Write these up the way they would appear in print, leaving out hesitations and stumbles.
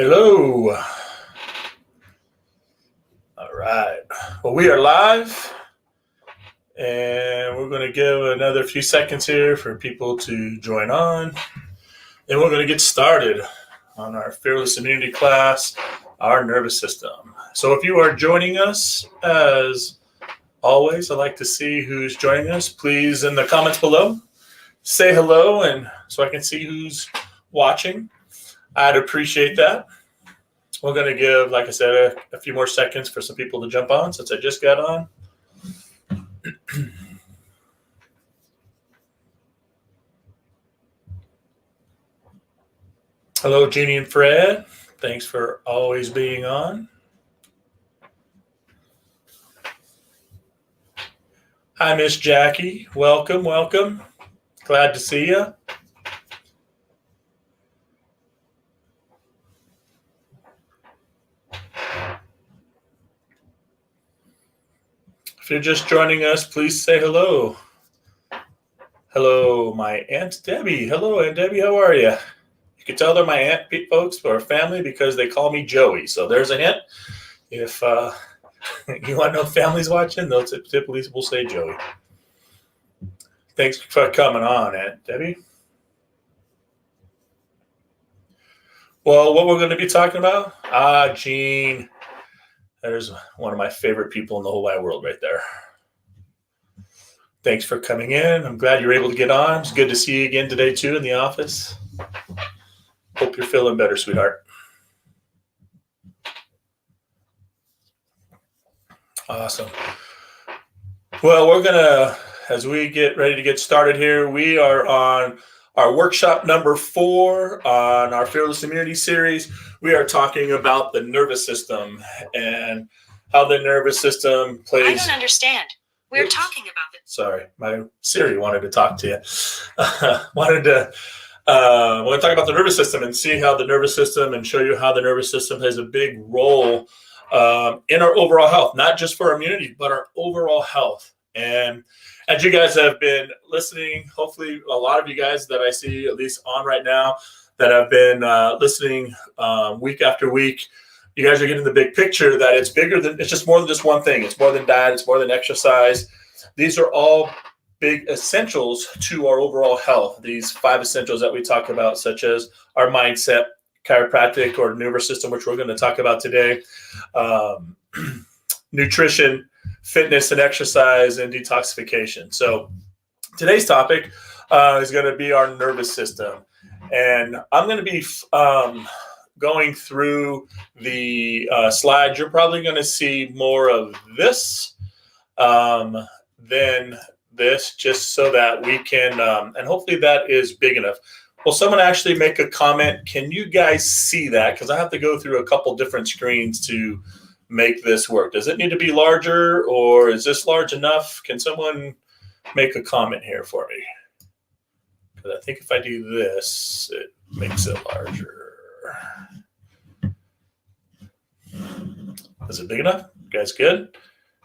Hello. All right. Well, we are live, and we're going to give another few seconds here for people to join on. And we're going to get started on our Fearless Immunity class, our nervous system. So if you are joining us, as always, I'd like to see who's joining us. Please, in the comments below, say hello, and so I can see who's watching. I'd appreciate that. We're going to give, like I said, a few more seconds for some people to jump on since I just got on. Hello, Jeannie and Fred. Thanks for always being on. Hi, Miss Jackie. Welcome, welcome. Glad to see you. If you're just joining us, please say hello. Hello, my Aunt Debbie. Hello, Aunt Debbie. How are you? You can tell they're my aunt folks or family because they call me Joey. So there's a hint. If you want to know if family's watching, they'll typically will say Joey. Thanks for coming on, Aunt Debbie. Well, what we're going to be talking about? Gene. There's one of my favorite people in the whole wide world right there. Thanks for coming in. I'm glad you're able to get on. It's good to see you again today, too, in the office. Hope you're feeling better, sweetheart. Awesome. Well, we're going to, as we get ready to get started here, we are on our workshop number 4 on our Fearless Immunity series. We are talking about the nervous system and how the nervous system plays. I don't understand. We're talking about it. Sorry, my Siri wanted to talk to you. wanted to talk about the nervous system and see how the nervous system and show you how the nervous system has a big role in our overall health, not just for immunity, but our overall health. And as you guys have been listening, hopefully a lot of you guys that I see at least on right now that have been listening week after week, you guys are getting the big picture that it's bigger than, it's just more than just one thing. It's more than diet. It's more than exercise. These are all big essentials to our overall health. These 5 essentials that we talk about, such as our mindset, chiropractic or nervous system, which we're going to talk about today, nutrition, fitness and exercise, and detoxification. So today's topic is going to be our nervous system. And I'm going to be going through the slides. You're probably going to see more of this than this, just so that we can, and hopefully that is big enough. Will someone actually make a comment? Can you guys see that? Because I have to go through a couple different screens to make this work. Does it need to be larger, or is this large enough? Can someone make a comment here for me? Because I think if I do this, it makes it larger. Is it big enough? You guys good?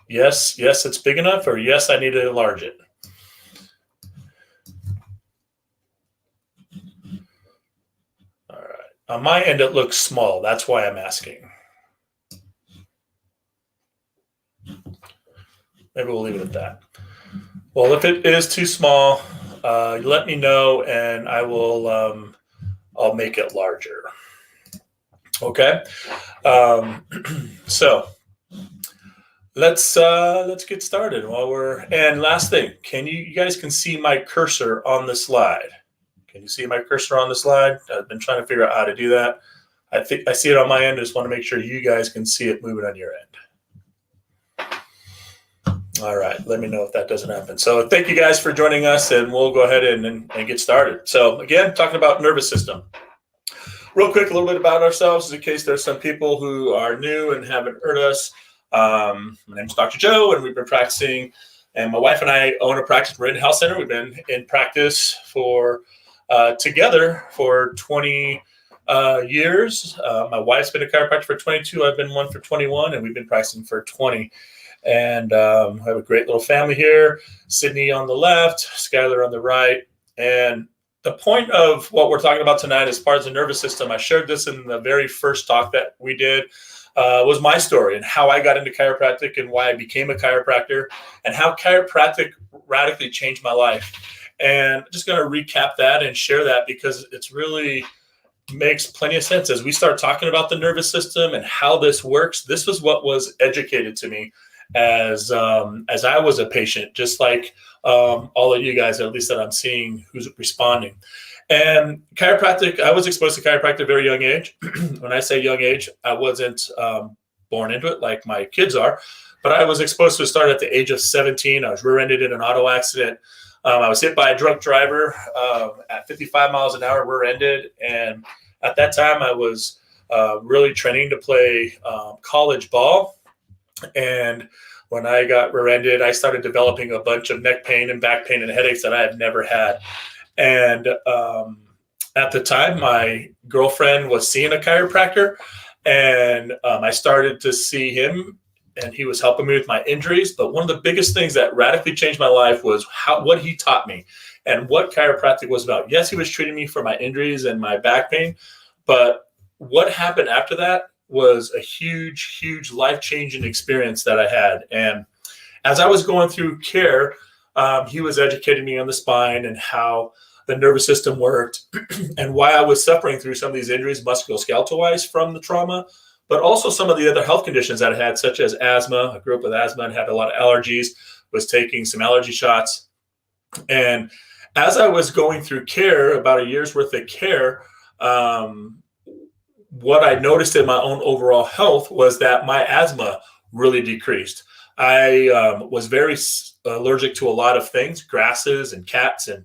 Yes, it's big enough, or yes, I need to enlarge it. All right. On my end, it looks small. That's why I'm asking. Maybe we'll leave it at that. Well, if it is too small, let me know, and I will. I'll make it larger. Okay. So let's get started. And last thing, you guys can see my cursor on the slide. Can you see my cursor on the slide? I've been trying to figure out how to do that. I think I see it on my end. I just want to make sure you guys can see it moving on your end. All right, let me know if that doesn't happen. So thank you guys for joining us, and we'll go ahead and get started. So again, talking about nervous system. Real quick, a little bit about ourselves, in case there's some people who are new and haven't heard us. My name is Dr. Joe, and we've been practicing, and my wife and I own a practice. We're in health center. We've been in practice together for 20 years. My wife's been a chiropractor for 22. I've been one for 21, and we've been practicing for 20. And I have a great little family here. Sydney on the left, Skylar on the right. And the point of what we're talking about tonight as far as the nervous system, I shared this in the very first talk that we did, was my story and how I got into chiropractic and why I became a chiropractor and how chiropractic radically changed my life. And I'm just going to recap that and share that because it's really makes plenty of sense. As we start talking about the nervous system and how this works, this was what was educated to me as I was a patient, just like all of you guys, at least that I'm seeing who's responding. And chiropractic, I was exposed to chiropractic at a very young age. When I say young age, I wasn't born into it like my kids are, but I was exposed to it start at the age of 17. I was rear-ended in an auto accident. I was hit by a drunk driver at 55 miles an hour, rear-ended. And at that time, I was really training to play college ball. And when I got rear-ended, I started developing a bunch of neck pain and back pain and headaches that I had never had. And at the time, my girlfriend was seeing a chiropractor. And I started to see him. And he was helping me with my injuries. But one of the biggest things that radically changed my life was what he taught me and what chiropractic was about. Yes, he was treating me for my injuries and my back pain. But what happened after that was a huge, huge life-changing experience that I had. And as I was going through care, he was educating me on the spine and how the nervous system worked and why I was suffering through some of these injuries, musculoskeletal-wise from the trauma, but also some of the other health conditions that I had, such as asthma. I grew up with asthma and had a lot of allergies, was taking some allergy shots. And as I was going through care, about a year's worth of care, what I noticed in my own overall health was that my asthma really decreased. I was very allergic to a lot of things, grasses and cats and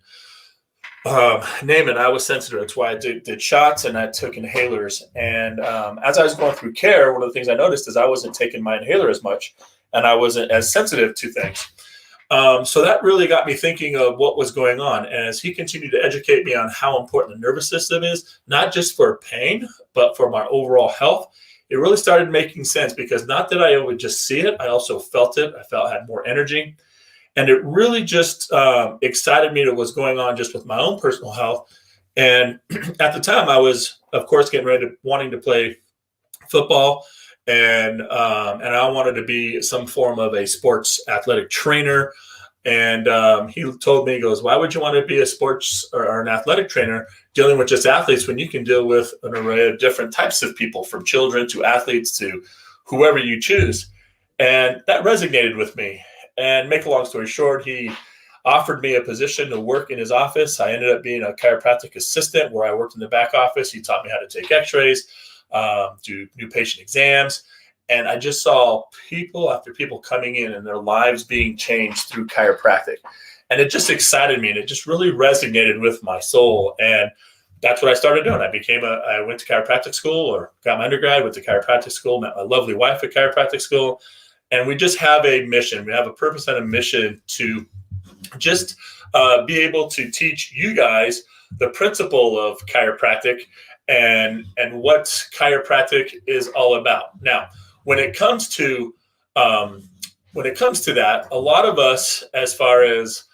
name it. I was sensitive. That's why I did shots and I took inhalers. And as I was going through care, one of the things I noticed is I wasn't taking my inhaler as much and I wasn't as sensitive to things. So that really got me thinking of what was going on. And as he continued to educate me on how important the nervous system is, not just for pain, but for my overall health, it really started making sense because not that I would just see it, I also felt it. I felt I had more energy. And it really just excited me to what's going on just with my own personal health. And at the time, I was, of course, getting ready to wanting to play football. And I wanted to be some form of a sports athletic trainer. And he told me, he goes, why would you want to be a sports or an athletic trainer dealing with just athletes when you can deal with an array of different types of people, from children to athletes to whoever you choose? And that resonated with me. And make a long story short, he offered me a position to work in his office. I ended up being a chiropractic assistant where I worked in the back office. He taught me how to take x-rays, do new patient exams. And I just saw people after people coming in and their lives being changed through chiropractic. And it just excited me and it just really resonated with my soul. And that's what I started doing. I went to chiropractic school or got my undergrad, went to chiropractic school, met my lovely wife at chiropractic school. And we just have a mission. We have a purpose and a mission to just be able to teach you guys the principle of chiropractic and what chiropractic is all about. Now, when it comes to that, a lot of us, as far as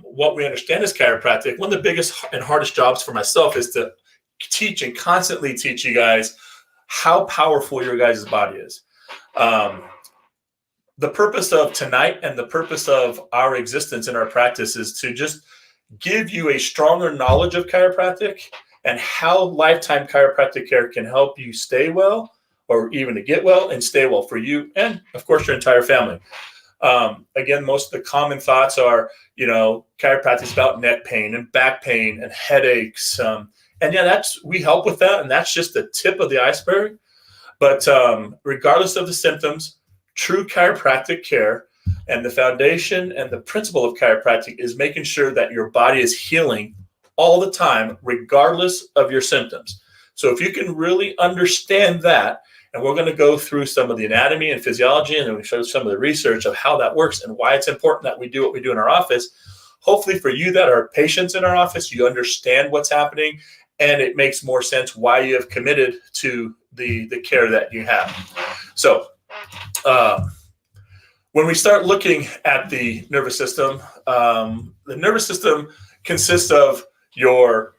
what we understand as chiropractic, one of the biggest and hardest jobs for myself is to teach and constantly teach you guys how powerful your guys' body is. The purpose of tonight and the purpose of our existence in our practice is to just give you a stronger knowledge of chiropractic and how lifetime chiropractic care can help you stay well, or even to get well and stay well for you and, of course, your entire family. Again, most of the common thoughts are, chiropractic is about neck pain and back pain and headaches. And yeah, we help with that. And that's just the tip of the iceberg. But regardless of the symptoms, true chiropractic care and the foundation and the principle of chiropractic is making sure that your body is healing all the time, regardless of your symptoms. So if you can really understand that, and we're going to go through some of the anatomy and physiology, and then we show some of the research of how that works and why it's important that we do what we do in our office. Hopefully for you that are patients in our office, you understand what's happening, and it makes more sense why you have committed to the care that you have. So when we start looking at the nervous system consists of your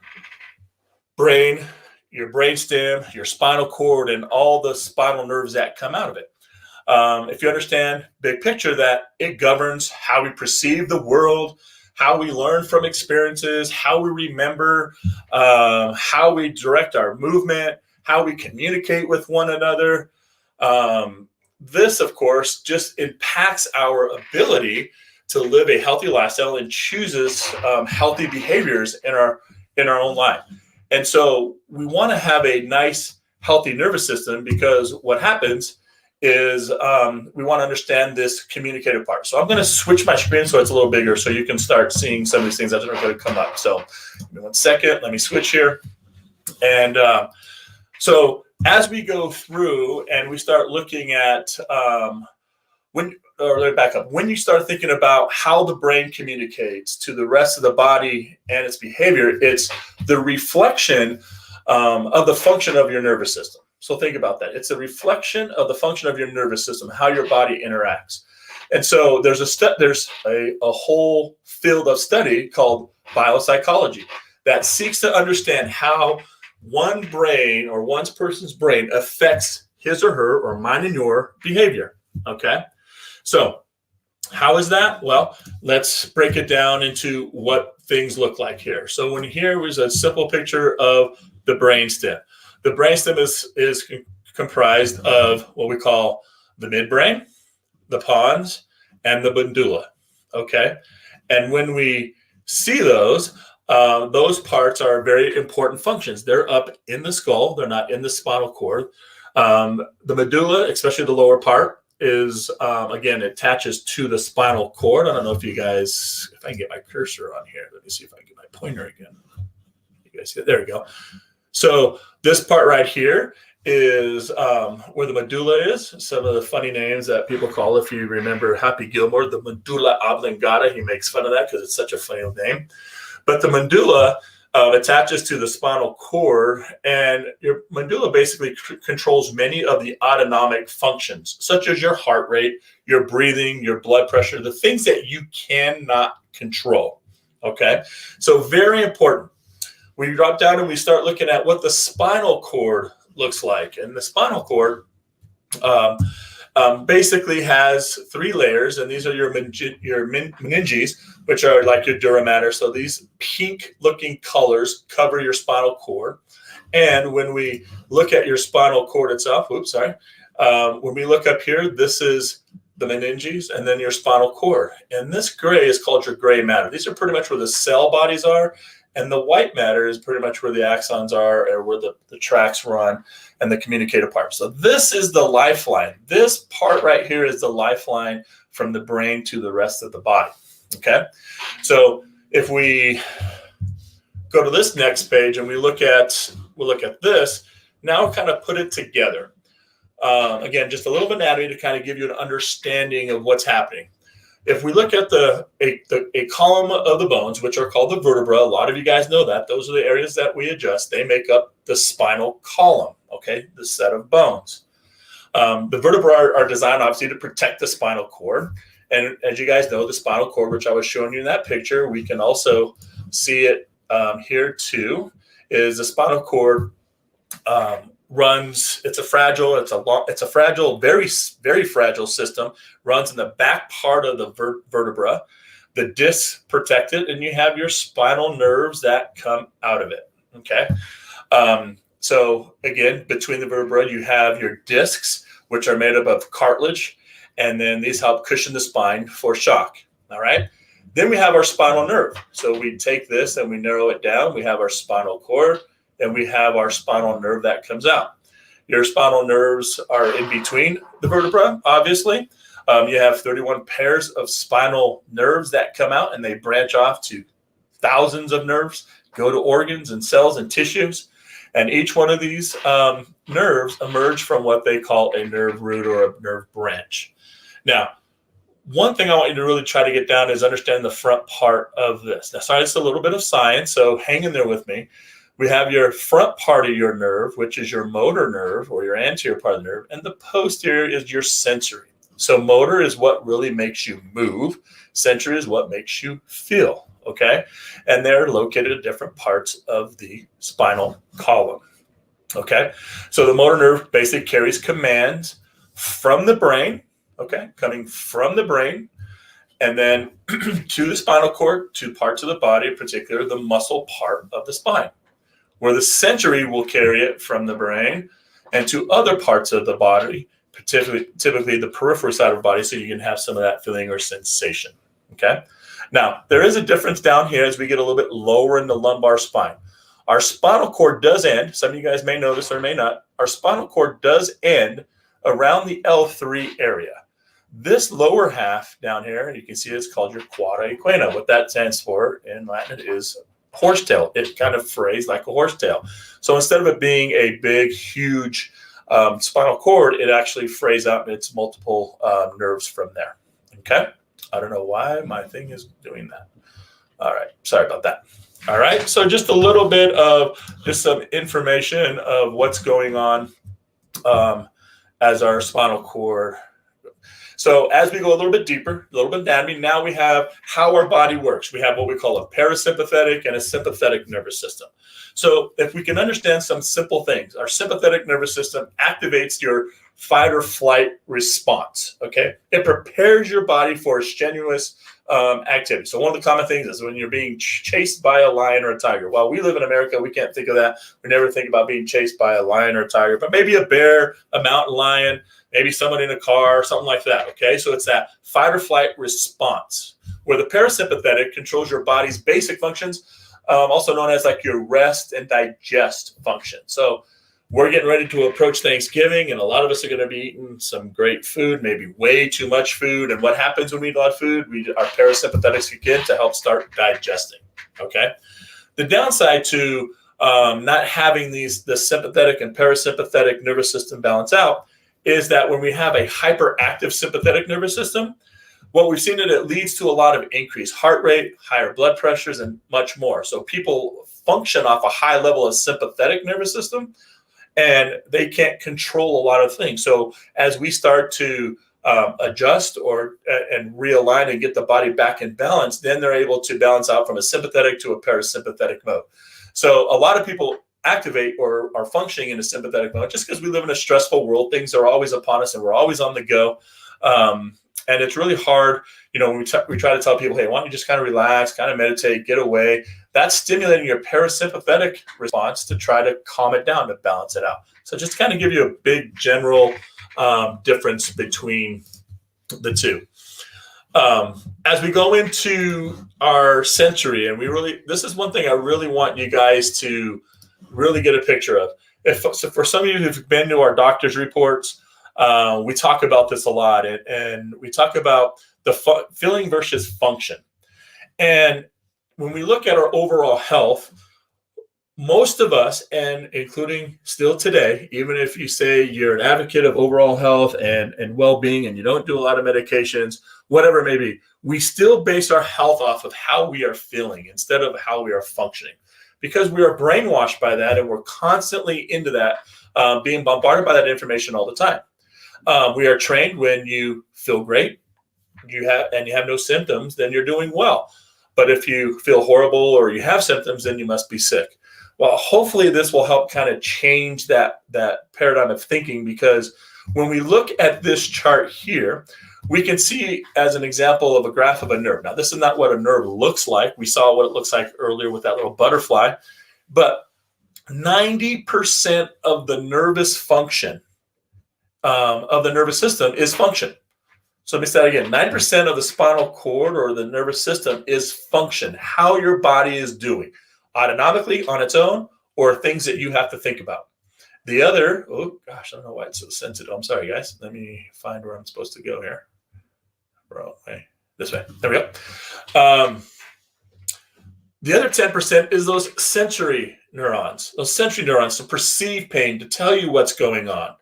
brain, your brainstem, your spinal cord, and all the spinal nerves that come out of it. If you understand big picture, that it governs how we perceive the world, how we learn from experiences, how we remember, how we direct our movement, how we communicate with one another. This, of course, just impacts our ability to live a healthy lifestyle and chooses healthy behaviors in our own life. And so we want to have a nice, healthy nervous system, because what happens is we want to understand this communicative part. So I'm going to switch my screen so it's a little bigger so you can start seeing some of these things that are going to come up. So give me 1 second. Let me switch here. And so as we go through and we start looking at let me back up. When you start thinking about how the brain communicates to the rest of the body and its behavior, it's the reflection of the function of your nervous system. So think about that. It's a reflection of the function of your nervous system, how your body interacts. And so there's a whole field of study called biopsychology that seeks to understand how one brain or one person's brain affects his or her or mine and your behavior. Okay. So how is that? Well, let's break it down into what things look like here. So when here was a simple picture of the brainstem. The brainstem is comprised of what we call the midbrain, the pons, and the medulla. Okay. And when we see those parts are very important functions. They're up in the skull. They're not in the spinal cord. The medulla, especially the lower part, is again, it attaches to the spinal cord. I don't know if you guys, if I can get my cursor on here. Let me see if I can get my pointer again. You guys see it? There we go. So this part right here is where the medulla is. Some of the funny names that people call, if you remember Happy Gilmore, the medulla oblongata. He makes fun of that because it's such a funny name. But the medulla attaches to the spinal cord, and your medulla basically controls many of the autonomic functions, such as your heart rate, your breathing, your blood pressure, the things that you cannot control. Okay, so very important. We drop down and we start looking at what the spinal cord looks like, and the spinal cord basically has 3 layers, and these are your meninges, which are like your dura mater. So these pink-looking colors cover your spinal cord. And when we look at your spinal cord itself, when we look up here, this is the meninges, and then your spinal cord. And this gray is called your gray matter. These are pretty much where the cell bodies are. And the white matter is pretty much where the axons are, or where the tracks run, and the communicative part. So this is the lifeline. This part right here is the lifeline from the brain to the rest of the body. Okay. So if we go to this next page and we'll look at this, now kind of put it together. Again, just a little bit of anatomy to kind of give you an understanding of what's happening. If we look at a column of the bones, which are called the vertebra, a lot of you guys know that. Those are the areas that we adjust. They make up the spinal column, okay, the set of bones. The vertebrae are designed, obviously, to protect the spinal cord. And as you guys know, the spinal cord, which I was showing you in that picture, we can also see it here too, is the spinal cord runs. It's a fragile, very, very fragile system. Runs in the back part of the vertebra. The discs protect it, and you have your spinal nerves that come out of it. Okay. So again, between the vertebrae, you have your discs, which are made up of cartilage, and then these help cushion the spine for shock. All right. Then we have our spinal nerve. So we take this and we narrow it down. We have our spinal cord, and we have our spinal nerve that comes out. Your spinal nerves are in between the vertebra, obviously. You have 31 pairs of spinal nerves that come out, and they branch off to thousands of nerves, go to organs and cells and tissues. And each one of these nerves emerge from what they call a nerve root or a nerve branch. Now, one thing I want you to really try to get down is understand the front part of this. Now, sorry, it's a little bit of science, so hang in there with me. We have your front part of your nerve, which is your motor nerve or your anterior part of the nerve, and the posterior is your sensory. So motor is what really makes you move. Sensory is what makes you feel. okay? And they're located at different parts of the spinal column, okay? So the motor nerve basically carries commands from the brain, okay, coming from the brain, and then to the spinal cord, to parts of the body, in particular the muscle part of the spine, where the sensory will carry it from the brain and to other parts of the body, typically the peripheral side of the body, so you can have some of that feeling or sensation, okay? Now, there is a difference down here as we get a little bit lower in the lumbar spine. Our spinal cord does end, some of you guys may know this or may not, our spinal cord does end around the L3 area. This lower half down here, and you can see it's called your quadra equina. What that stands for in Latin is horsetail. It kind of frays like a horsetail. So instead of it being a big, huge spinal cord, it actually frays out and it's multiple nerves from there. Okay? I don't know why my thing is doing that. All right. Sorry about that. All right. So just a little bit of just some information of what's going on as our spinal cord. So as we go a little bit deeper, a little bit anatomy, now we have how our body works. We have what we call a parasympathetic and a sympathetic nervous system. So if we can understand some simple things, our sympathetic nervous system activates your fight or flight response, okay? It prepares your body for strenuous activity. So one of the common things is when you're being chased by a lion or a tiger. While we live in America, we can't think of that. We never think about being chased by a lion or a tiger, but maybe a bear, a mountain lion, maybe someone in a car, something like that, okay? So it's that fight or flight response, where the parasympathetic controls your body's basic functions, also known as like your rest and digest function. So we're getting ready to approach Thanksgiving, and a lot of us are going to be eating some great food, maybe way too much food. And what happens when we eat a lot of food? Our parasympathetics kick in to help start digesting, okay? The downside to not having the sympathetic and parasympathetic nervous system balance out is that when we have a hyperactive sympathetic nervous system, what we've seen is it leads to a lot of increased heart rate, higher blood pressures, and much more. So people function off a high level of sympathetic nervous system, and they can't control a lot of things. So as we start to adjust and realign and get the body back in balance, then they're able to balance out from a sympathetic to a parasympathetic mode. So a lot of people activate or are functioning in a sympathetic mode just because we live in a stressful world. Things are always upon us and we're always on the go. And it's really hard, when we try to tell people, hey, why don't you just kind of relax, kind of meditate, get away. That's stimulating your parasympathetic response to try to calm it down, to balance it out. So just kind of give you a big general difference between the two. As we go into our sensory, and this is one thing I really want you guys to really get a picture of. So for some of you who've been to our doctor's reports, we talk about this a lot, and we talk about the feeling versus function. And when we look at our overall health, most of us, and including still today, even if you say you're an advocate of overall health and well-being and you don't do a lot of medications, whatever it may be, we still base our health off of how we are feeling instead of how we are functioning, because we are brainwashed by that and we're constantly into that, being bombarded by that information all the time. We are trained when you feel great, you have no symptoms, then you're doing well. But if you feel horrible or you have symptoms, then you must be sick. Well, hopefully this will help kind of change that paradigm of thinking, because when we look at this chart here, we can see as an example of a graph of a nerve. Now, this is not what a nerve looks like. We saw what it looks like earlier with that little butterfly, but 90% of the nervous function of the nervous system is function. So let me say that again. 90% of the spinal cord or the nervous system is function, how your body is doing, autonomically on its own, or things that you have to think about. The other, oh gosh, I don't know why it's so sensitive. I'm sorry, guys. Let me find where I'm supposed to go here. This way. There we go. The other 10% is those sensory neurons to perceive pain, to tell you what's going on.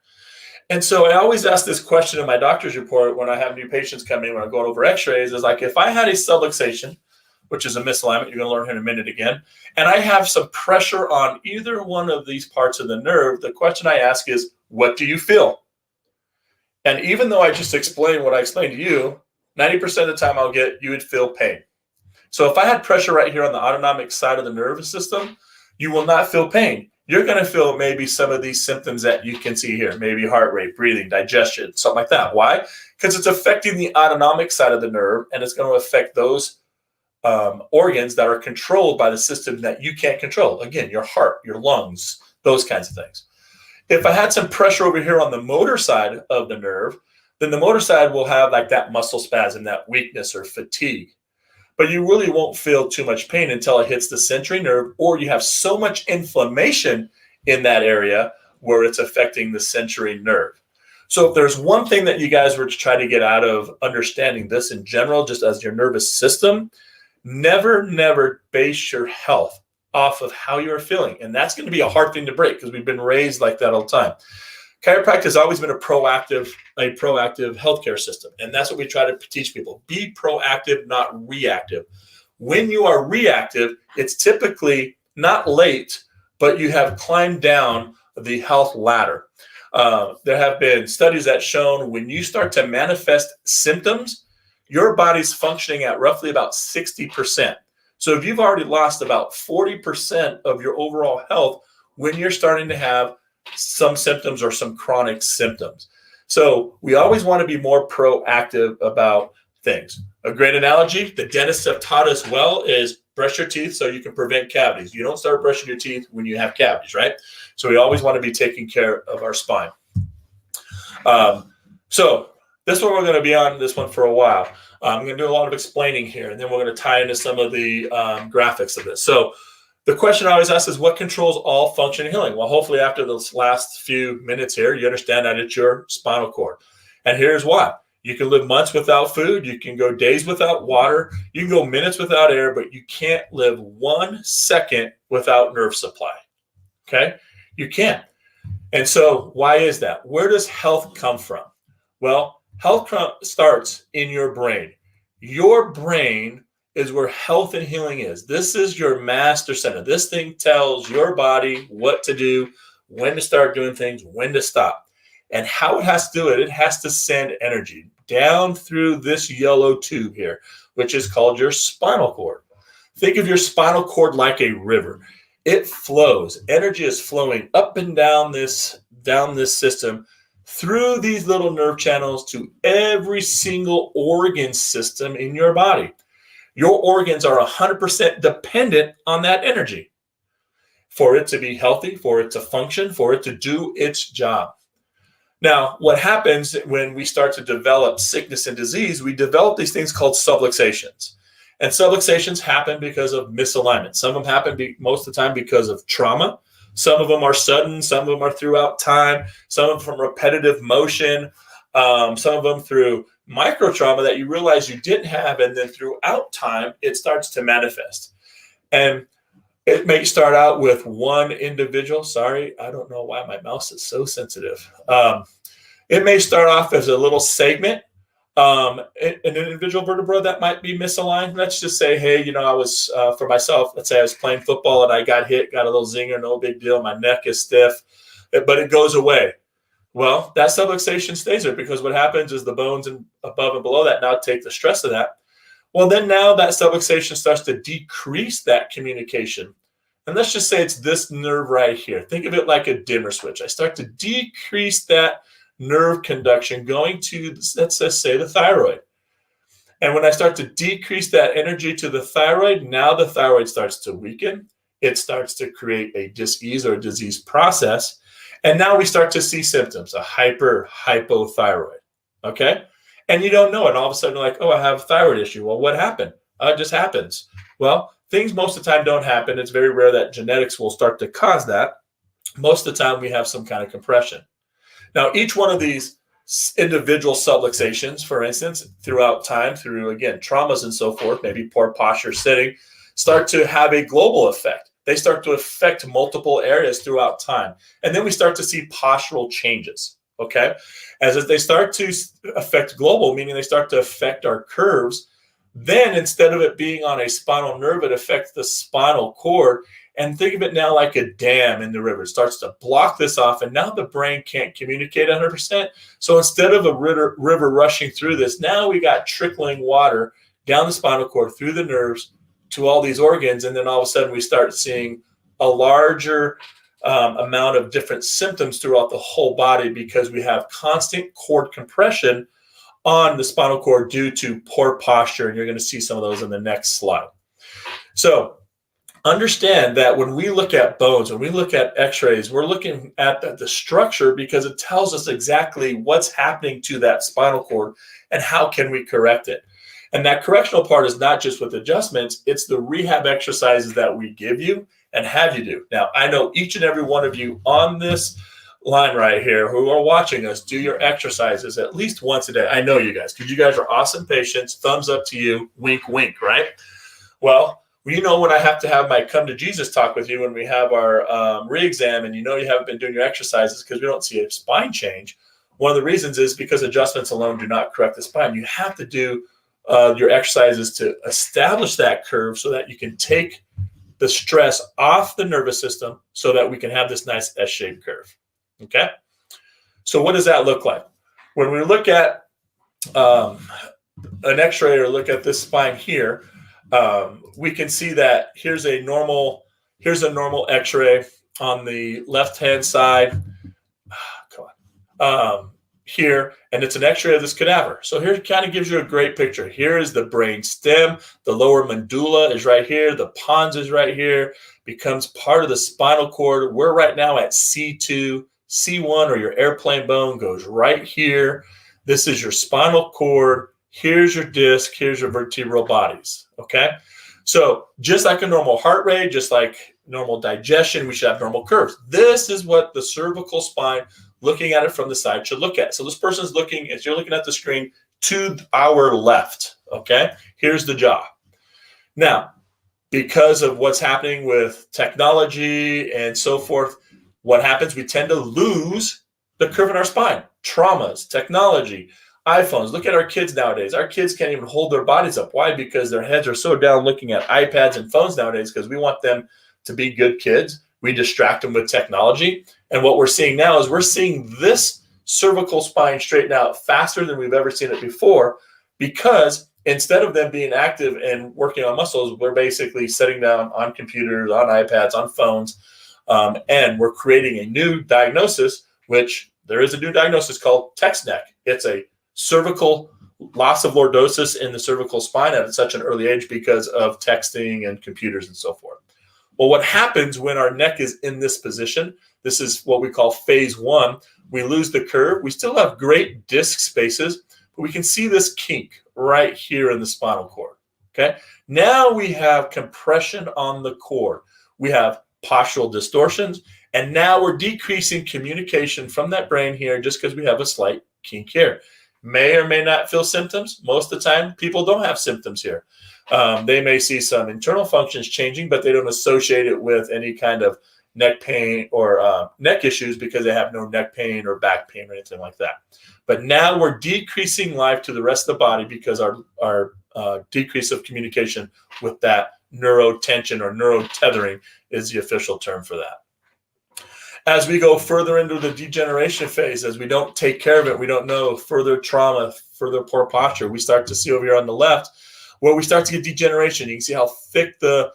And so I always ask this question in my doctor's report when I have new patients come in, when I'm going over x-rays, is like, if I had a subluxation, which is a misalignment, you're going to learn here in a minute again, and I have some pressure on either one of these parts of the nerve, the question I ask is, what do you feel? And even though I just explained what I explained to you, 90% of the time I'll get, you would feel pain. So if I had pressure right here on the autonomic side of the nervous system, you will not feel pain. You're going to feel maybe some of these symptoms that you can see here, maybe heart rate, breathing, digestion, something like that. Why? Because it's affecting the autonomic side of the nerve, and it's going to affect those organs that are controlled by the system that you can't control. Again, your heart, your lungs, those kinds of things. If I had some pressure over here on the motor side of the nerve, then the motor side will have like that muscle spasm, that weakness or fatigue. But you really won't feel too much pain until it hits the sensory nerve, or you have so much inflammation in that area where it's affecting the sensory nerve. So if there's one thing that you guys were to try to get out of understanding this in general, just as your nervous system, never base your health off of how you're feeling. And that's going to be a hard thing to break because we've been raised like that all the time. Chiropractic has always been a proactive healthcare system. And that's what we try to teach people. Be proactive, not reactive. When you are reactive, it's typically not late, but you have climbed down the health ladder. There have been studies that shown when you start to manifest symptoms, your body's functioning at roughly about 60%. So if you've already lost about 40% of your overall health when you're starting to have some symptoms or some chronic symptoms. So we always want to be more proactive about things. A great analogy, the dentists have taught us well, is brush your teeth so you can prevent cavities. You don't start brushing your teeth when you have cavities, right? So we always want to be taking care of our spine. So this one we're going to be on this one for a while. I'm going to do a lot of explaining here, and then we're going to tie into some of the graphics of this. So the question I always ask is, what controls all function and healing? Well, hopefully after this last few minutes here, you understand that it's your spinal cord. And here's why. You can live months without food. You can go days without water. You can go minutes without air, but you can't live 1 second without nerve supply. Okay? You can't. And so why is that? Where does health come from? Well, health starts in your brain. Your brain is where health and healing is. This is your master center. This thing tells your body what to do, when to start doing things, when to stop. And how it has to do it, it has to send energy down through this yellow tube here, which is called your spinal cord. Think of your spinal cord like a river. It flows. Energy is flowing up and down this system through these little nerve channels to every single organ system in your body. Your organs are 100% dependent on that energy for it to be healthy, for it to function, for it to do its job. Now, what happens when we start to develop sickness and disease, we develop these things called subluxations. And subluxations happen because of misalignment. Some of them happen most of the time because of trauma. Some of them are sudden. Some of them are throughout time. Some of them from repetitive motion. Some of them through micro trauma that you realize you didn't have, and then throughout time, it starts to manifest. And it may start out with one individual. Sorry, I don't know why my mouse is so sensitive. It may start off as a little segment, an individual vertebra that might be misaligned. Let's just say, hey, I was, for myself, let's say I was playing football and I got hit, got a little zinger, no big deal. My neck is stiff, but it goes away. Well, that subluxation stays there because what happens is the bones above and below that now take the stress of that. Well, then now that subluxation starts to decrease that communication. And let's just say it's this nerve right here. Think of it like a dimmer switch. I start to decrease that nerve conduction going to, let's just say, the thyroid. And when I start to decrease that energy to the thyroid, now the thyroid starts to weaken. It starts to create a dis-ease or a disease process. And now we start to see symptoms, a hypothyroid, okay? And you don't know it. All of a sudden, you're like, oh, I have a thyroid issue. Well, what happened? It just happens. Well, things most of the time don't happen. It's very rare that genetics will start to cause that. Most of the time, we have some kind of compression. Now, each one of these individual subluxations, for instance, throughout time, through, again, traumas and so forth, maybe poor posture sitting, start to have a global effect. They start to affect multiple areas throughout time. And then we start to see postural changes, okay? As they start to affect global, meaning they start to affect our curves, then instead of it being on a spinal nerve, it affects the spinal cord. And think of it now like a dam in the river. It starts to block this off, and now the brain can't communicate 100%. So instead of a river rushing through this, now we got trickling water down the spinal cord, through the nerves, to all these organs, and then all of a sudden we start seeing a larger amount of different symptoms throughout the whole body because we have constant cord compression on the spinal cord due to poor posture, and you're going to see some of those in the next slide. So understand that when we look at bones, when we look at x-rays, we're looking at the structure because it tells us exactly what's happening to that spinal cord and how can we correct it. And that correctional part is not just with adjustments, it's the rehab exercises that we give you and have you do. Now, I know each and every one of you on this line right here who are watching us do your exercises at least once a day. I know you guys, because you guys are awesome patients. Thumbs up to you, wink, wink, right? Well, you know when I have to have my come to Jesus talk with you when we have our re-exam and you know you haven't been doing your exercises because we don't see a spine change. One of the reasons is because adjustments alone do not correct the spine. You have to do your exercises to establish that curve so that you can take the stress off the nervous system so that we can have this nice S-shaped curve. Okay? So what does that look like? When we look at an x-ray or look at this spine here, we can see that here's a normal x-ray on the left-hand side. Come on. Here, and it's an x-ray of this cadaver. So here it kind of gives you a great picture. Here is the brain stem. The lower medulla is right here. The pons is right here. Becomes part of the spinal cord. We're right now at C2. C1, or your airplane bone, goes right here. This is your spinal cord. Here's your disc. Here's your vertebral bodies. Okay? So just like a normal heart rate, just like normal digestion, we should have normal curves. This is what the cervical spine, looking at it from the side, should look at. So this person's looking, as you're looking at the screen, to our left. Okay? Here's the jaw. Now, because of what's happening with technology and so forth, what happens? We tend to lose the curve in our spine. Traumas, technology, iPhones. Look at our kids nowadays. Our kids can't even hold their bodies up. Why? Because their heads are so down looking at iPads and phones nowadays because we want them to be good kids. We distract them with technology. And what we're seeing now is we're seeing this cervical spine straighten out faster than we've ever seen it before because instead of them being active and working on muscles, we're basically sitting down on computers, on iPads, on phones, and we're creating a new diagnosis, which there is a new diagnosis called text neck. It's a cervical loss of lordosis in the cervical spine at such an early age because of texting and computers and so forth. Well, what happens when our neck is in this position? This is what we call phase one. We lose the curve. We still have great disc spaces, but we can see this kink right here in the spinal cord. Okay. Now we have compression on the cord. We have postural distortions, and now we're decreasing communication from that brain here just because we have a slight kink here. May or may not feel symptoms. Most of the time, people don't have symptoms here. They may see some internal functions changing, but they don't associate it with any kind of neck pain or neck issues because they have no neck pain or back pain or anything like that. But now we're decreasing life to the rest of the body because our decrease of communication with that neurotension or neurotethering is the official term for that. As we go further into the degeneration phase, as we don't take care of it, we don't know, further trauma, further poor posture, we start to see over here on the left where we start to get degeneration. You can see how thick the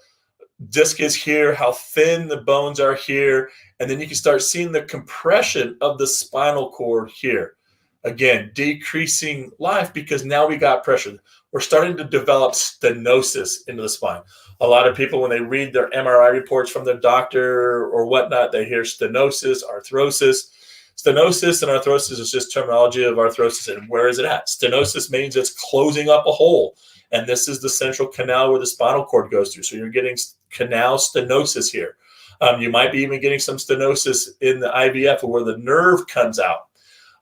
disc is here, how thin the bones are here, and then you can start seeing the compression of the spinal cord here. Again, decreasing life because now we got pressure. We're starting to develop stenosis into the spine. A lot of people, when they read their MRI reports from their doctor or whatnot, they hear stenosis, arthrosis. Stenosis and arthrosis is just terminology of arthrosis. And where is it at? Stenosis means it's closing up a hole. And this is the central canal where the spinal cord goes through. So you're getting canal stenosis here. You might be even getting some stenosis in the IVF where the nerve comes out.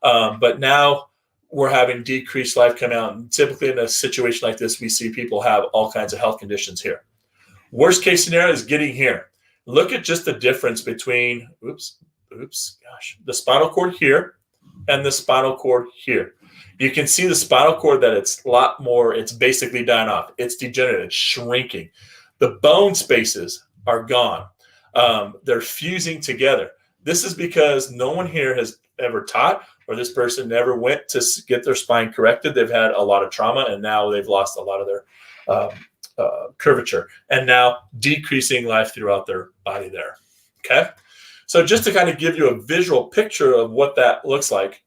But now we're having decreased life come out. And typically in a situation like this, we see people have all kinds of health conditions here. Worst case scenario is getting here. Look at just the difference between, the spinal cord here and the spinal cord here. You can see the spinal cord that it's a lot more, it's basically dying off. It's degenerated, it's shrinking. The bone spaces are gone. They're fusing together. This is because no one here has ever taught or this person never went to get their spine corrected. They've had a lot of trauma, and now they've lost a lot of their curvature, and now decreasing life throughout their body there. Okay. So just to kind of give you a visual picture of what that looks like,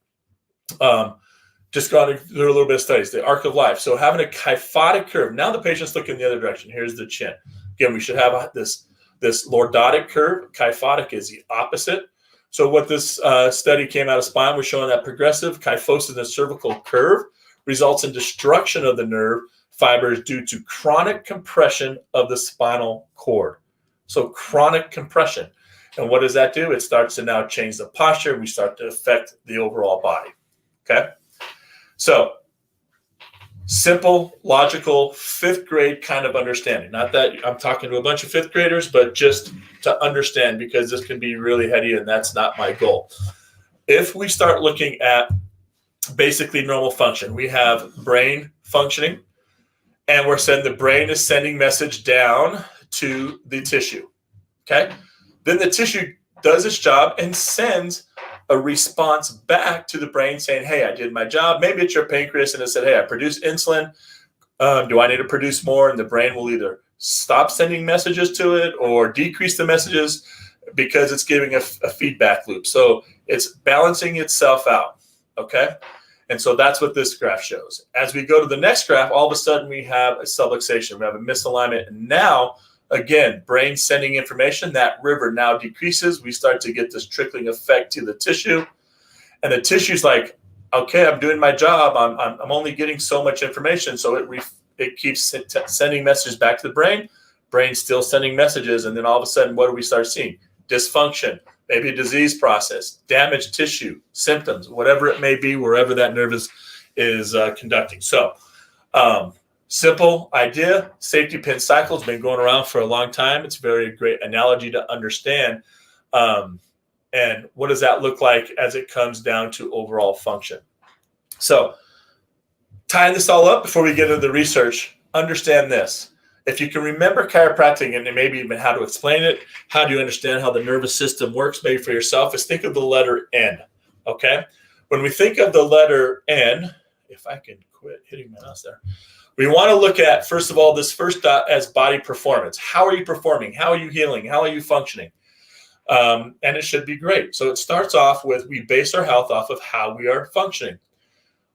just gone through a little bit of studies, the arc of life. So having a kyphotic curve. Now the patient's looking the other direction. Here's the chin. Again, we should have this lordotic curve. Kyphotic is the opposite. So what this study came out of spine was showing that progressive kyphosis in the cervical curve results in destruction of the nerve fibers due to chronic compression of the spinal cord. So chronic compression. And what does that do? It starts to now change the posture. We start to affect the overall body. Okay. So simple, logical, fifth grade kind of understanding. Not that I'm talking to a bunch of fifth graders, but just to understand, because this can be really heady and that's not my goal. If we start looking at basically normal function, we have brain functioning, and we're saying the brain is sending message down to the tissue. Okay. Then the tissue does its job and sends a response back to the brain saying, hey, I did my job. Maybe it's your pancreas and it said, hey, I produced insulin. Do I need to produce more? And the brain will either stop sending messages to it or decrease the messages because it's giving a feedback loop. So it's balancing itself out. Okay. And so that's what this graph shows. As we go to the next graph, all of a sudden we have a subluxation. We have a misalignment. And now, again, brain sending information, that river now decreases. We start to get this trickling effect to the tissue. And the tissue's like, okay, I'm doing my job. I'm only getting so much information. So it keeps sending messages back to the brain. Brain's still sending messages. And then all of a sudden, what do we start seeing? Dysfunction, maybe a disease process, damaged tissue, symptoms, whatever it may be, wherever that nerve is conducting. So, simple idea. Safety pin cycle has been going around for a long time. It's a very great analogy to understand. And what does that look like as it comes down to overall function? So tying this all up before we get into the research, understand this. If you can remember chiropractic and maybe even how to explain it, how do you understand how the nervous system works, maybe for yourself, is think of the letter N, okay? When we think of the letter N, if I can quit hitting my mouse there, we want to look at, first of all, this first dot as body performance. How are you performing? How are you healing? How are you functioning? And it should be great. So it starts off with, we base our health off of how we are functioning.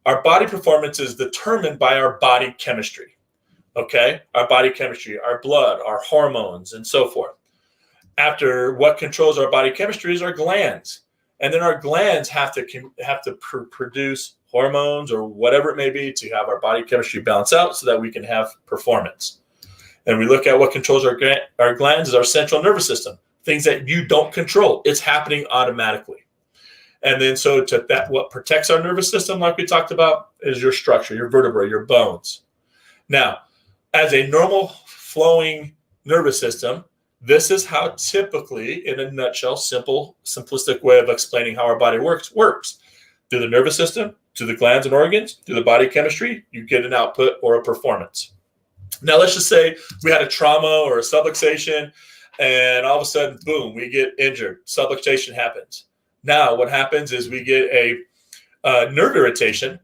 Our body performance is determined by our body chemistry. Okay, our body chemistry, our blood, our hormones, and so forth. After, what controls our body chemistry is our glands. And then our glands have to produce hormones or whatever it may be to have our body chemistry balance out so that we can have performance. And we look at what controls our glands is our central nervous system, things that you don't control. It's happening automatically. And then so what protects our nervous system, like we talked about, is your structure, your vertebrae, your bones. Now, as a normal flowing nervous system, this is how typically, in a nutshell, simplistic way of explaining how our body works. Through the nervous system, to the glands and organs, through the body chemistry, you get an output or a performance. Now, let's just say we had a trauma or a subluxation, and all of a sudden, boom, we get injured. Subluxation happens. Now, what happens is we get a nerve irritation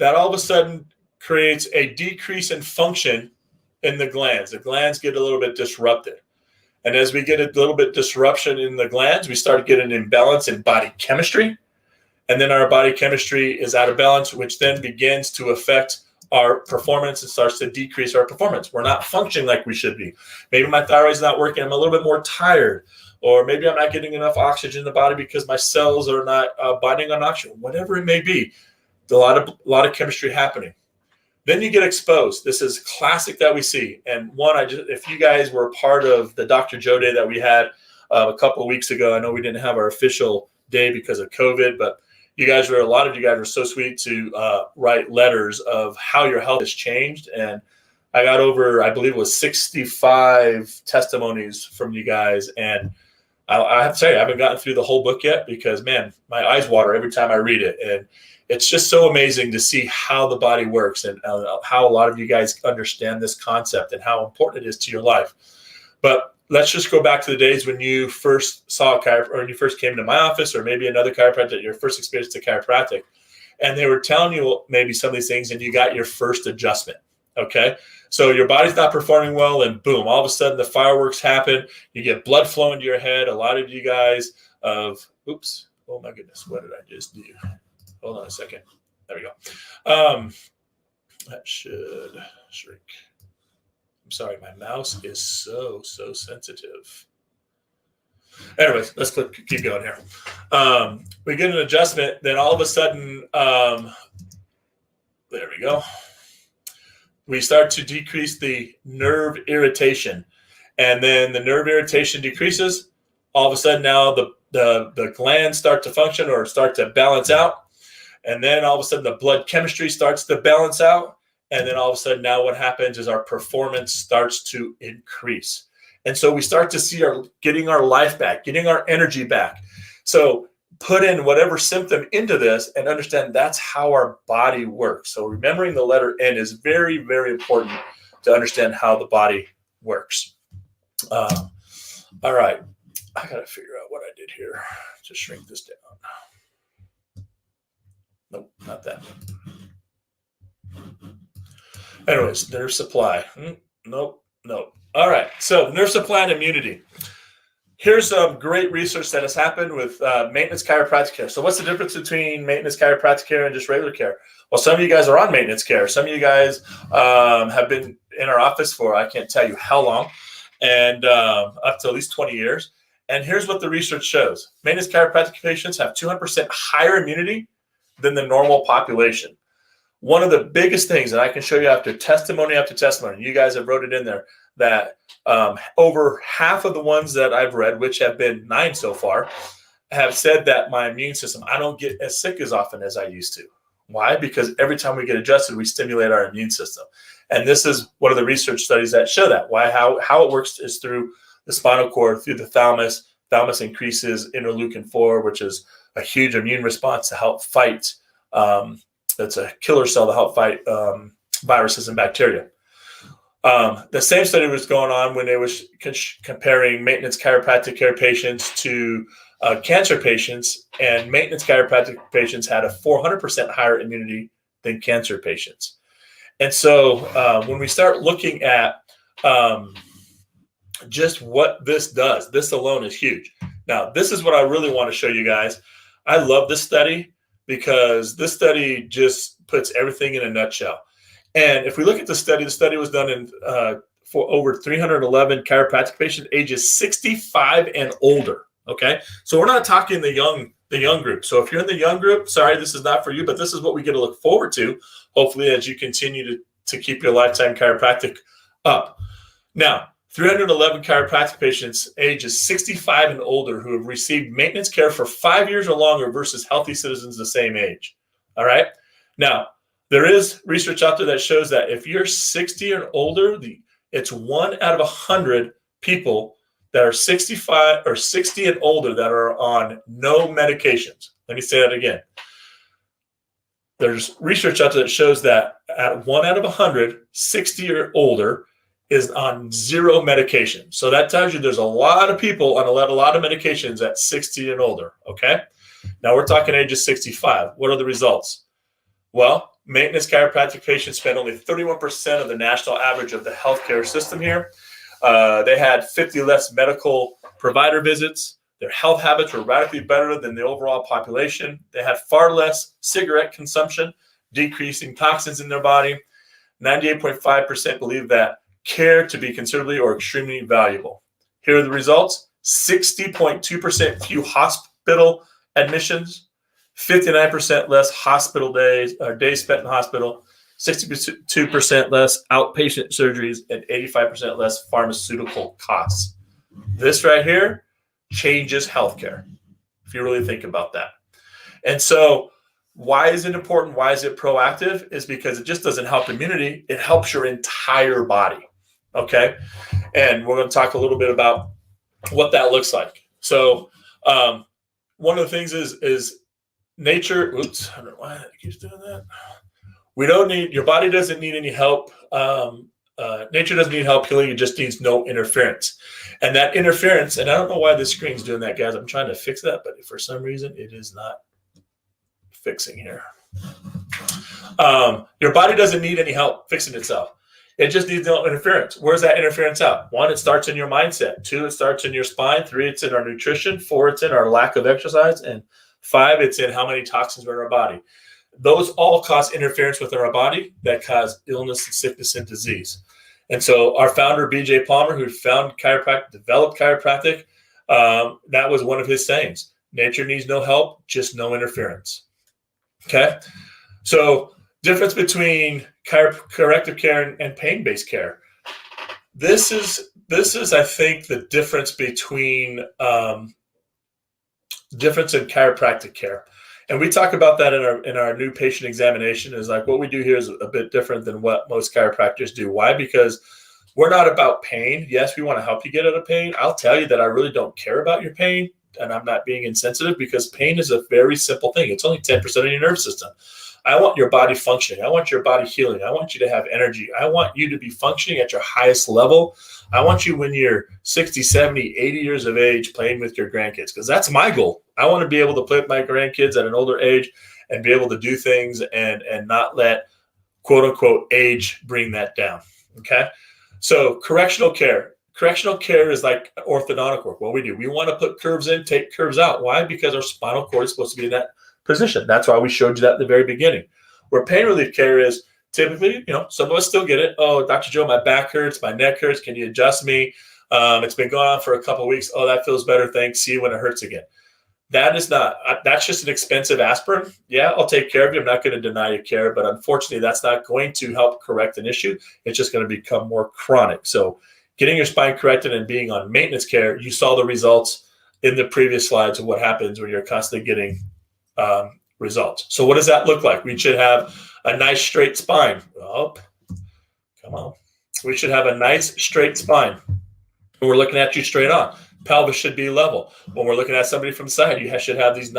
that all of a sudden creates a decrease in function in the glands. The glands get a little bit disrupted. And as we get a little bit disruption in the glands, we start getting an imbalance in body chemistry. And then our body chemistry is out of balance, which then begins to affect our performance and starts to decrease our performance. We're not functioning like we should be. Maybe my thyroid's not working. I'm a little bit more tired. Or maybe I'm not getting enough oxygen in the body because my cells are not binding on oxygen. Whatever it may be, a lot of chemistry happening. Then you get exposed. This is classic that we see. And if you guys were part of the Dr. Joe Day that we had a couple of weeks ago, I know we didn't have our official day because of COVID, but a lot of you guys were so sweet to write letters of how your health has changed. And I got over, I believe it was 65 testimonies from you guys. And I have to tell you, I haven't gotten through the whole book yet because, man, my eyes water every time I read it. And it's just so amazing to see how the body works and how a lot of you guys understand this concept and how important it is to your life. But let's just go back to the days when you first saw a chiropractor, or when you first came into my office, or maybe another chiropractor, your first experience to chiropractic, and they were telling you maybe some of these things, and you got your first adjustment. Okay, so your body's not performing well, and boom, all of a sudden the fireworks happen. You get blood flowing to your head. A lot of you guys oops, oh my goodness, what did I just do? Hold on a second. There we go. That should shrink. I'm sorry, my mouse is so sensitive. Anyways, let's keep going here. We get an adjustment, then all of a sudden, there we go. We start to decrease the nerve irritation, and then the nerve irritation decreases. All of a sudden, now the glands start to function or start to balance out, and then all of a sudden the blood chemistry starts to balance out, and then all of a sudden now what happens is our performance starts to increase, and so we start to see getting our life back, getting our energy back. So put in whatever symptom into this and understand that's how our body works. So remembering the letter N is very, very important to understand how the body works. All right. I got to figure out what I did here to shrink this down. Nope, not that. Anyways, nerve supply. Nope. All right. So nerve supply and immunity. Here's some great research that has happened with maintenance chiropractic care. So what's the difference between maintenance chiropractic care and just regular care? Well, some of you guys are on maintenance care. Some of you guys have been in our office for, I can't tell you how long, and up to at least 20 years. And here's what the research shows. Maintenance chiropractic patients have 200% higher immunity than the normal population. One of the biggest things that I can show you after testimony, you guys have wrote it in there, that over half of the ones that I've read, which have been 9 so far, have said that my immune system, I don't get as sick as often as I used to. Why? Because every time we get adjusted, we stimulate our immune system. And this is one of the research studies that show that. How it works is through the spinal cord, through the thalamus. Thalamus increases interleukin-4, which is a huge immune response to help fight. That's a killer cell to help fight viruses and bacteria. The same study was going on when they was comparing maintenance chiropractic care patients to cancer patients, and maintenance chiropractic patients had a 400% higher immunity than cancer patients. And so when we start looking at just what this does, this alone is huge. Now, this is what I really want to show you guys. I love this study because this study just puts everything in a nutshell. And if we look at the study was done for over 311 chiropractic patients ages 65 and older. Okay, so we're not talking the young group. So if you're in the young group, sorry, this is not for you, but this is what we get to look forward to, hopefully, as you continue to keep your lifetime chiropractic up. Now, 311 chiropractic patients ages 65 and older who have received maintenance care for 5 years or longer versus healthy citizens the same age. All right. Now, there is research out there that shows that if you're 60 and older, it's 1 out of 100 people that are 65 or 60 and older that are on no medications. Let me say that again. There's research out there that shows that at 1 out of 100, 60 or older is on 0 medication. So that tells you there's a lot of people on a lot of medications at 60 and older, okay? Now we're talking ages 65. What are the results? Well, maintenance chiropractic patients spend only 31% of the national average of the healthcare system here. They had 50 less medical provider visits. Their health habits were radically better than the overall population. They had far less cigarette consumption, decreasing toxins in their body. 98.5% believe that care to be considerably or extremely valuable. Here are the results. 60.2% few hospital admissions, 59% less hospital days or days spent in hospital, 62% less outpatient surgeries, and 85% less pharmaceutical costs. This right here changes healthcare, if you really think about that. And so why is it important? Why is it proactive? Is because it just doesn't help immunity. It helps your entire body. Okay. And we're going to talk a little bit about what that looks like. So one of the things is nature. Oops, I don't know why it keeps doing that. We don't need, your body doesn't need any help Nature doesn't need help healing. It just needs no interference. And that interference, and I don't know why this screen's doing that, guys. I'm trying to fix that, but for some reason it is not fixing here. Your body doesn't need any help fixing itself. It just needs no interference. Where's that interference out? 1, it starts in your mindset. 2, it starts in your spine. 3, it's in our nutrition. 4, it's in our lack of exercise. And 5, it's in how many toxins are in our body. Those all cause interference with our body that cause illness and sickness and disease. And so our founder, B.J. Palmer, who founded chiropractic, developed chiropractic, that was one of his sayings. Nature needs no help, just no interference. Okay? So difference between corrective care and pain-based care. This is, I think, the difference between difference in chiropractic care. And we talk about that in our new patient examination. Is like what we do here is a bit different than what most chiropractors do. Why? Because we're not about pain. Yes, we want to help you get out of pain. I'll tell you that I really don't care about your pain, and I'm not being insensitive, because pain is a very simple thing. It's only 10% of your nervous system. I want your body functioning. I want your body healing. I want you to have energy. I want you to be functioning at your highest level. I want you, when you're 60, 70, 80 years of age, playing with your grandkids, because that's my goal. I want to be able to play with my grandkids at an older age and be able to do things and not let, quote unquote, age bring that down. Okay. So correctional care is like orthodontic work. What we do, we want to put curves in, take curves out. Why? Because our spinal cord is supposed to be in that position. That's why we showed you that at the very beginning. Where pain relief care is typically, some of us still get it. Oh, Dr. Joe, my back hurts, my neck hurts. Can you adjust me? It's been going on for a couple of weeks. Oh, that feels better. Thanks. See you when it hurts again. That is not, that's just an expensive aspirin. Yeah, I'll take care of you. I'm not going to deny you care, but unfortunately, that's not going to help correct an issue. It's just going to become more chronic. So getting your spine corrected and being on maintenance care, you saw the results in the previous slides of what happens when you're constantly getting results. So what does that look like? We should have a nice straight spine. Oh, come on. We should have a nice straight spine. When we're looking at you straight on, pelvis should be level. When we're looking at somebody from the side, you should have this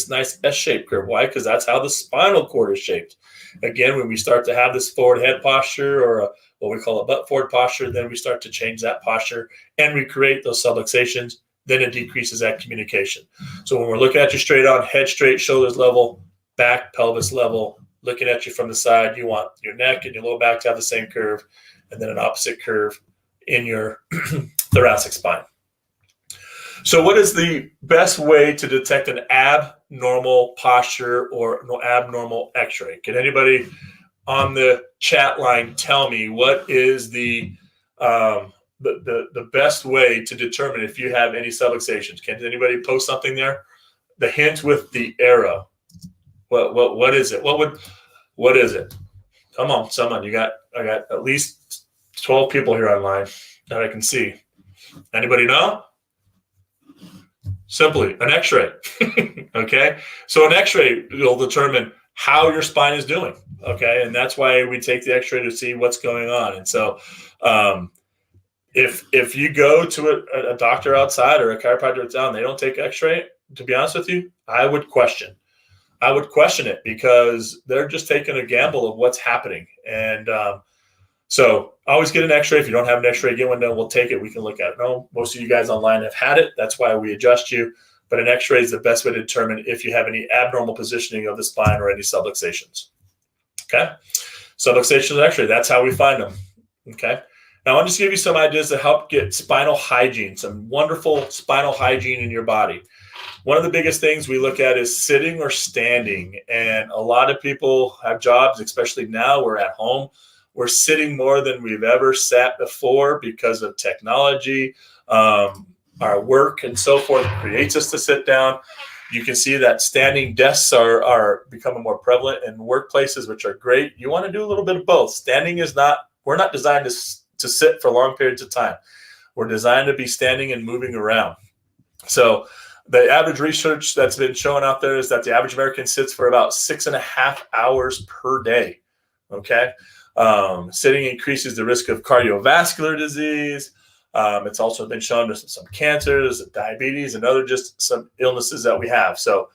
nice S-shaped curve. Why? Because that's how the spinal cord is shaped. Again, when we start to have this forward head posture, or what we call a butt forward posture, then we start to change that posture and recreate those subluxations. Then it decreases that communication. So when we're looking at you straight on, head straight, shoulders level, back, pelvis level, looking at you from the side, you want your neck and your low back to have the same curve, and then an opposite curve in your thoracic spine. So what is the best way to detect an abnormal posture or abnormal x-ray? Can anybody on the chat line tell me what is the best way to determine if you have any subluxations? Can anybody post something there? The hint with the arrow. What is it? What is it? Come on, someone. I got at least 12 people here online that I can see. Anybody know? Simply an x-ray. Okay. So an x-ray will determine how your spine is doing. Okay. And that's why we take the x-ray to see what's going on. And so, if you go to a doctor outside or a chiropractor down, they don't take x-ray, to be honest with you, I would question it, because they're just taking a gamble of what's happening. And so always get an x-ray. If you don't have an x-ray, get one done. We'll take it. We can look at it. No, most of you guys online have had it. That's why we adjust you. But an x-ray is the best way to determine if you have any abnormal positioning of the spine or any subluxations. Okay. Subluxations and x-ray. That's how we find them. Okay. Now, I want to just give you some ideas to help get spinal hygiene, some wonderful spinal hygiene in your body. One of the biggest things we look at is sitting or standing. And a lot of people have jobs, especially now we're at home. We're sitting more than we've ever sat before because of technology. Our work and so forth creates us to sit down. You can see that standing desks are becoming more prevalent in workplaces, which are great. You want to do a little bit of both. Standing is not, we're not designed to sit for long periods of time. We're designed to be standing and moving around. So the average research that's been shown out there is that the average American sits for about 6.5 hours per day. Okay. Sitting increases the risk of cardiovascular disease. It's also been shown there's some cancers, diabetes, and other just some illnesses that we have. So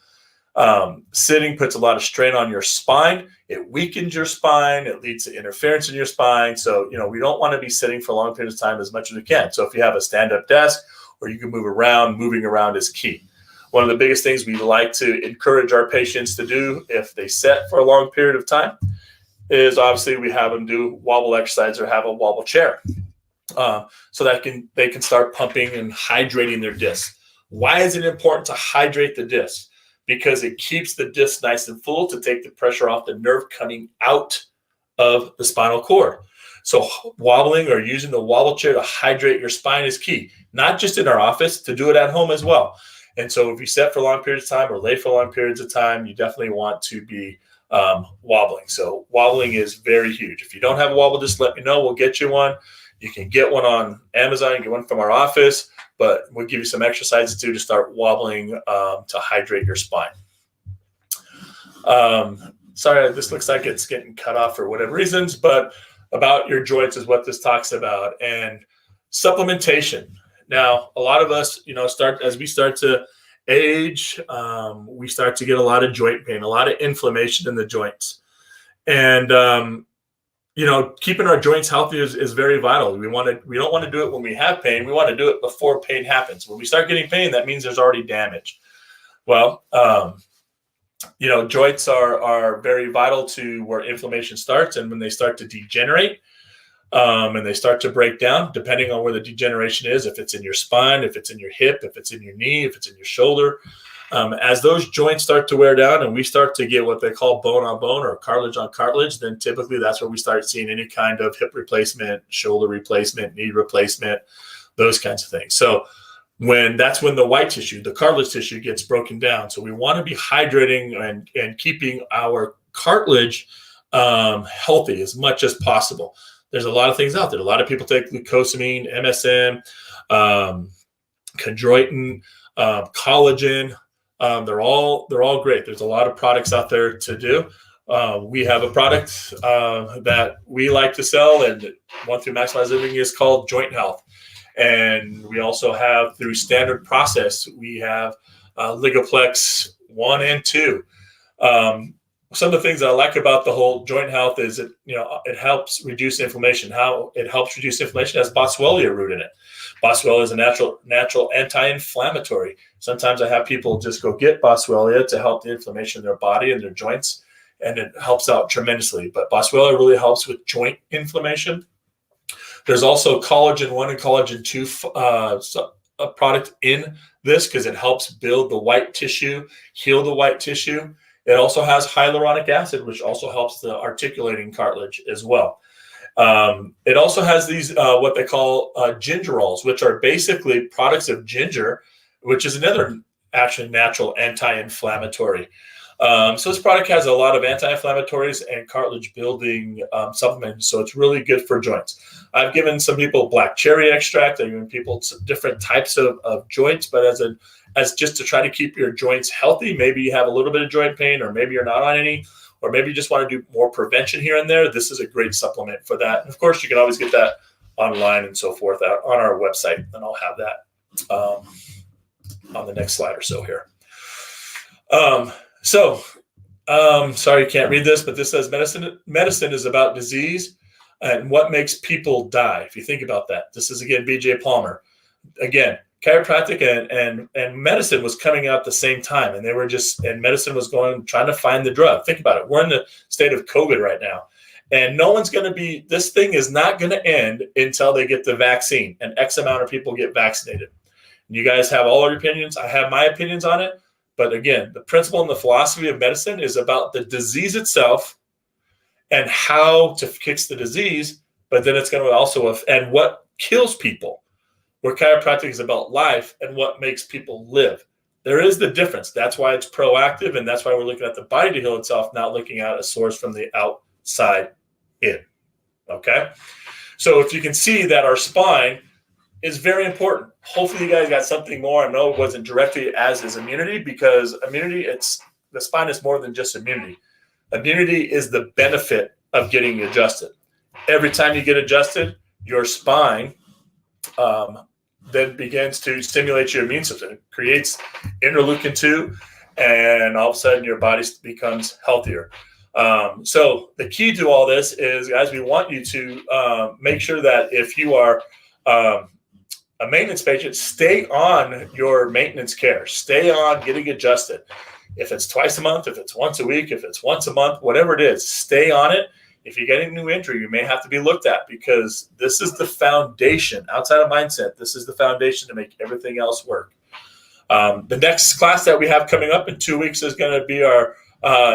Sitting puts a lot of strain on your spine. It weakens your spine. It leads to interference in your spine. So, we don't want to be sitting for long periods of time as much as we can. So if you have a stand-up desk or you can move around, moving around is key. One of the biggest things we like to encourage our patients to do if they sit for a long period of time is obviously we have them do wobble exercise or have a wobble chair. So that they can start pumping and hydrating their discs. Why is it important to hydrate the disc? Because it keeps the disc nice and full to take the pressure off the nerve coming out of the spinal cord. So wobbling or using the wobble chair to hydrate your spine is key, not just in our office, to do it at home as well. And so if you sit for long periods of time or lay for long periods of time, you definitely want to be wobbling. So wobbling is very huge. If you don't have a wobble, just let me know. We'll get you one. You can get one on Amazon, you get one from our office, but we'll give you some exercises too to start wobbling to hydrate your spine. Sorry, this looks like it's getting cut off for whatever reasons, but about your joints is what this talks about. And supplementation. Now, a lot of us, as we start to age, we start to get a lot of joint pain, a lot of inflammation in the joints. And keeping our joints healthy is very vital. We don't want to do it when we have pain. We want to do it before pain happens. When we start getting pain, that means there's already damage. Well, joints are very vital to where inflammation starts, and when they start to degenerate, and they start to break down, depending on where the degeneration is, if it's in your spine, if it's in your hip, if it's in your knee, if it's in your shoulder. As those joints start to wear down and we start to get what they call bone on bone or cartilage on cartilage, then typically that's where we start seeing any kind of hip replacement, shoulder replacement, knee replacement, those kinds of things. So that's when the white tissue, the cartilage tissue, gets broken down. So we want to be hydrating and keeping our cartilage healthy as much as possible. There's a lot of things out there. A lot of people take glucosamine, MSM, chondroitin, collagen. They're all great. There's a lot of products out there to do. We have a product that we like to sell, and one through Maximize Living is called Joint Health. And we also have through Standard Process, we have Ligaplex 1 and 2. Some of the things that I like about the whole joint health is it helps reduce inflammation. How it helps reduce inflammation has boswellia root in it. Boswellia is a natural anti-inflammatory. Sometimes I have people just go get boswellia to help the inflammation in their body and their joints, and it helps out tremendously. But boswellia really helps with joint inflammation. There's also collagen 1 and collagen 2 a product in this because it helps build the white tissue, heal the white tissue. It also has hyaluronic acid, which also helps the articulating cartilage as well. It also has these what they call gingerols, which are basically products of ginger, which is another actually natural anti-inflammatory. So this product has a lot of anti-inflammatories and cartilage building supplements, so it's really good for joints. I've given some people black cherry extract. I've given people different types of joints, but as just to try to keep your joints healthy. Maybe you have a little bit of joint pain, or maybe you're not on any, or maybe you just want to do more prevention here and there. This is a great supplement for that. And of course, you can always get that online and so forth out on our website, and I'll have that on the next slide or so here. Sorry, you can't read this, but this says medicine is about disease and what makes people die. If you think about that, this is again BJ Palmer. Again, chiropractic and medicine was coming out at the same time, and medicine was trying to find the drug. Think about it. We're in the state of COVID right now, and this thing is not going to end until they get the vaccine, and X amount of people get vaccinated. And you guys have all your opinions. I have my opinions on it. But again, the principle and the philosophy of medicine is about the disease itself and how to fix the disease, but then it's going to also, and what kills people, where chiropractic is about life and what makes people live. There is the difference. That's why it's proactive, and that's why we're looking at the body to heal itself, not looking at a source from the outside in. Okay? So if you can see that our spine is very important. Hopefully you guys got something more. I know it wasn't directly as is immunity, because immunity, the spine is more than just immunity. Immunity is the benefit of getting adjusted. Every time you get adjusted, your spine then begins to stimulate your immune system. It creates interleukin-2 and all of a sudden your body becomes healthier. So the key to all this is, guys, we want you to make sure that if you are a maintenance patient, stay on your maintenance care. Stay on getting adjusted. If it's twice a month, if it's once a week, if it's once a month, whatever it is, stay on it. If you get a new injury, you may have to be looked at, because this is the foundation. Outside of mindset, this is the foundation to make everything else work. The next class that we have coming up in 2 weeks is going to be our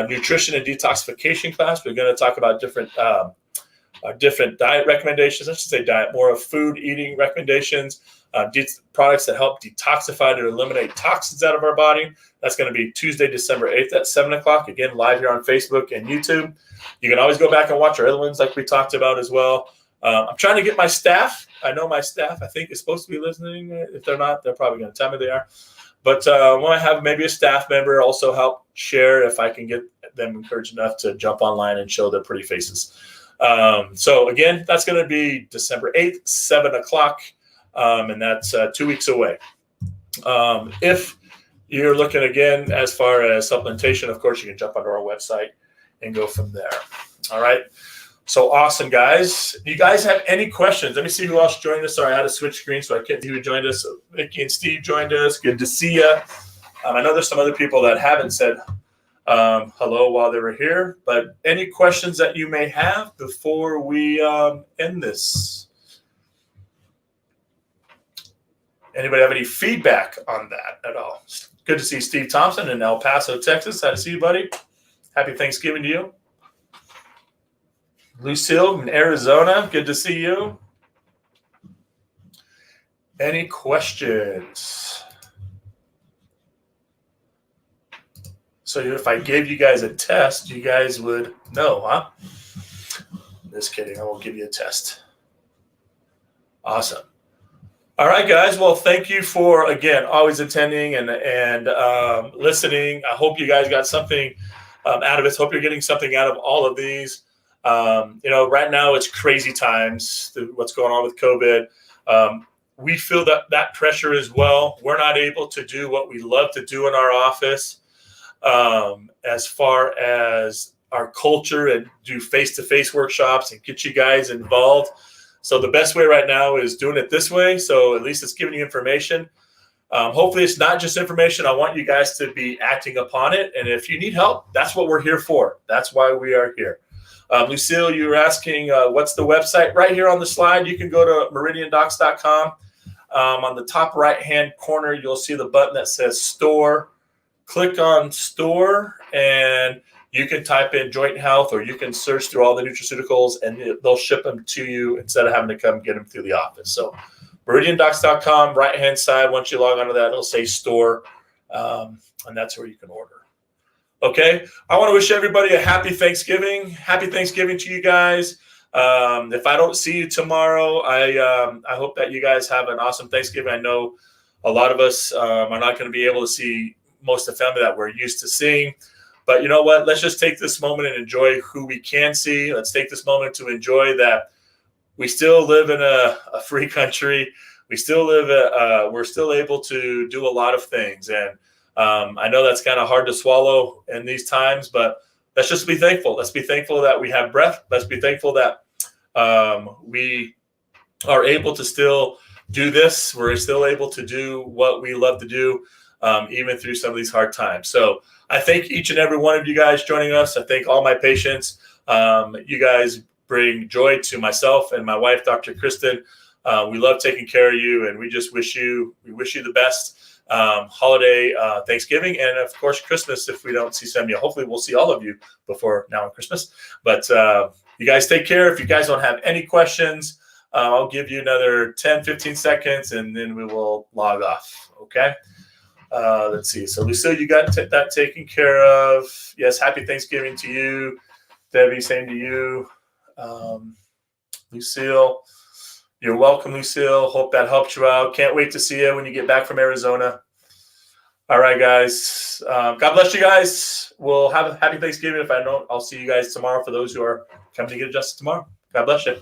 nutrition and detoxification class. We're going to talk about different diet recommendations. I should say diet, more of food eating recommendations, products that help detoxify to eliminate toxins out of our body. That's going to be Tuesday, December 8th at 7 o'clock. Again, live here on Facebook and YouTube. You can always go back and watch our other ones like we talked about as well. I'm trying to get my staff. I know my staff, I think, is supposed to be listening. If they're not, they're probably going to tell me they are. But I want to have maybe a staff member also help share if I can get them encouraged enough to jump online and show their pretty faces. So again, that's going to be December 8th, 7 o'clock. And that's 2 weeks away. If you're looking again, as far as supplementation, of course, you can jump onto our website and go from there. All right. So awesome, guys. You guys have any questions? Let me see who else joined us. Sorry, I had to switch screens, so I couldn't see who joined us. So Vicky and Steve joined us. Good to see you. I know there's some other people that haven't said hello while they were here, but any questions that you may have before we end this? Anybody have any feedback on that at all? Good to see Steve Thompson in El Paso, Texas. How to see you, buddy. Happy Thanksgiving to you. Lucille in Arizona. Good to see you. Any questions? So if I gave you guys a test, you guys would know, huh? Just kidding. I won't give you a test. Awesome. All right, guys. Well, thank you for, again, always attending and listening. I hope you guys got something out of it. Hope you're getting something out of all of these. Right now it's crazy times, what's going on with COVID. We feel that pressure as well. We're not able to do what we love to do in our office as far as our culture and do face-to-face workshops and get you guys involved. So the best way right now is doing it this way. So at least it's giving you information. Hopefully it's not just information. I want you guys to be acting upon it. And if you need help, that's what we're here for. That's why we are here. Lucille, you were asking what's the website? Right here on the slide, you can go to meridiandocs.com. On the top right-hand corner, you'll see the button that says store. Click on store, and you can type in joint health, or you can search through all the nutraceuticals, and they'll ship them to you instead of having to come get them through the office. So meridiandocs.com, right-hand side, once you log onto that, it'll say store, and that's where you can order. Okay, I want to wish everybody a happy Thanksgiving. Happy Thanksgiving to you guys. If I don't see you tomorrow, I hope that you guys have an awesome Thanksgiving. I know a lot of us are not going to be able to see most of the family that we're used to seeing. But you know what? Let's just take this moment and enjoy who we can see. Let's take this moment to enjoy that we still live in a free country. We still live. We're still able to do a lot of things, and I know that's kind of hard to swallow in these times. But let's just be thankful. Let's be thankful that we have breath. Let's be thankful that we are able to still do this. We're still able to do what we love to do, even through some of these hard times. So I thank each and every one of you guys joining us. I thank all my patients. You guys bring joy to myself and my wife, Dr. Kristen. We love taking care of you, and we just wish you the best holiday, Thanksgiving, and of course Christmas. If we don't see some of you, hopefully we'll see all of you before now on Christmas. But you guys take care. If you guys don't have any questions, I'll give you another 10-15 seconds, and then we will log off. Okay. Let's see. So Lucille, you got that taken care of. Yes. Happy Thanksgiving to you. Debbie, same to you. Lucille, you're welcome, Lucille. Hope that helped you out. Can't wait to see you when you get back from Arizona. All right, guys. God bless you guys. We'll have a happy Thanksgiving. If I don't, I'll see you guys tomorrow for those who are coming to get adjusted tomorrow. God bless you.